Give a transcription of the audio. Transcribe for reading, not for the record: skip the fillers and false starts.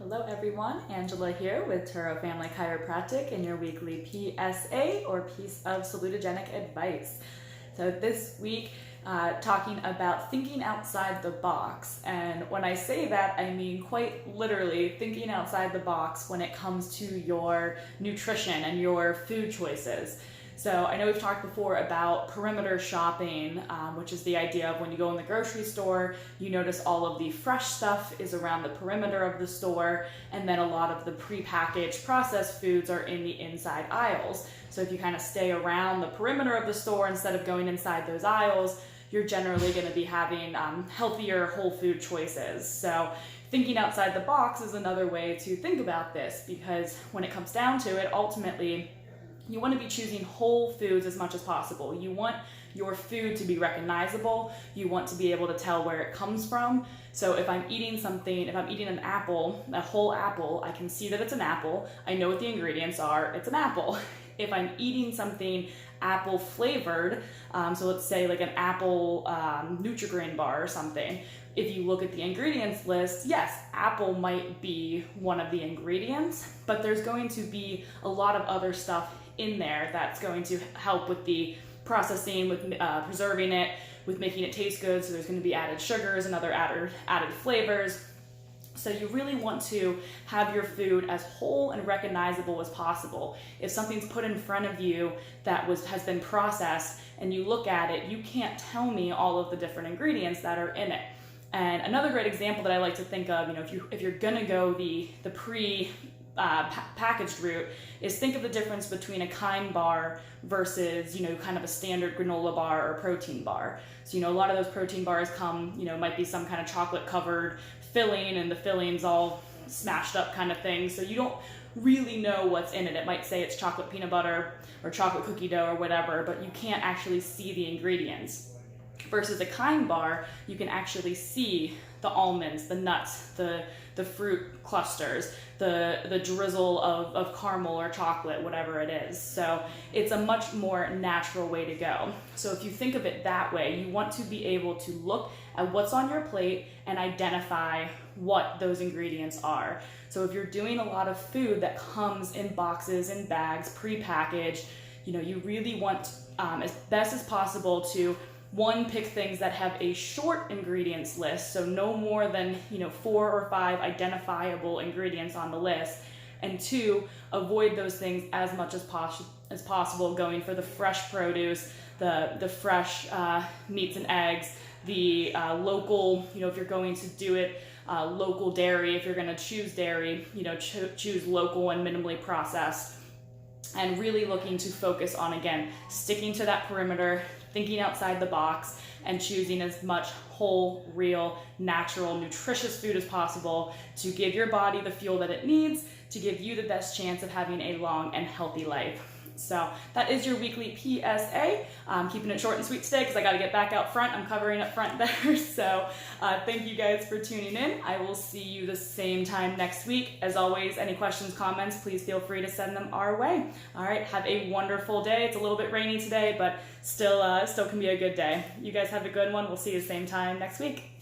Hello everyone, Angela here with Turo Family Chiropractic and your weekly PSA or Piece of Salutogenic Advice. So this week, talking about thinking outside the box. And when I say that, I mean quite literally thinking outside the box when it comes to your nutrition and your food choices. So I know we've talked before about perimeter shopping, which is the idea of when you go in the grocery store, you notice all of the fresh stuff is around the perimeter of the store, and then a lot of the prepackaged processed foods are in the inside aisles. So if you kind of stay around the perimeter of the store instead of going inside those aisles, you're generally going to be having healthier whole food choices. So thinking outside the box is another way to think about this, because when it comes down to it, ultimately, you want to be choosing whole foods as much as possible. You want your food to be recognizable. You want to be able to tell where it comes from. So if I'm eating something, if I'm eating an apple, a whole apple, I can see that it's an apple. I know what the ingredients are. It's an apple. If I'm eating something apple flavored, so let's say like an apple Nutri-Grain bar or something, if you look at the ingredients list, yes, apple might be one of the ingredients, but there's going to be a lot of other stuff in there that's going to help with the processing, with preserving it, with making it taste good. So there's going to be added sugars and other added flavors. So you really want to have your food as whole and recognizable as possible. If something's put in front of you that has been processed and you look at it, you can't tell me all of the different ingredients that are in it. And another great example that I like to think of, if you're gonna go the packaged route, is think of the difference between a Kind bar versus kind of a standard granola bar or protein bar. So a lot of those protein bars come, might be some kind of chocolate covered filling, and the filling's all smashed up kind of thing, so you don't really know what's in it. It might say it's chocolate peanut butter or chocolate cookie dough or whatever, but you can't actually see the ingredients. Versus a Kind bar, you can actually see the almonds, the nuts, the fruit clusters, the drizzle of caramel or chocolate, whatever it is. So it's a much more natural way to go. So if you think of it that way, you want to be able to look at what's on your plate and identify what those ingredients are. So if you're doing a lot of food that comes in boxes and bags, prepackaged, you really want, as best as possible, to pick things that have a short ingredients list, so no more than 4 or 5 identifiable ingredients on the list, and 2, avoid those things as much as possible, going for the fresh produce, the fresh meats and eggs, the local, if you're going to do it, local dairy, if you're going to choose dairy, choose local and minimally processed, and really looking to focus on, again, sticking to that perimeter, thinking outside the box, and choosing as much whole, real, natural, nutritious food as possible to give your body the fuel that it needs to give you the best chance of having a long and healthy life. So that is your weekly PSA. I'm keeping it short and sweet today because I got to get back out front. I'm covering up front there. So thank you guys for tuning in. I will see you the same time next week. As always, any questions, comments, please feel free to send them our way. All right, have a wonderful day. It's a little bit rainy today, but still can be a good day. You guys have a good one. We'll see you the same time next week.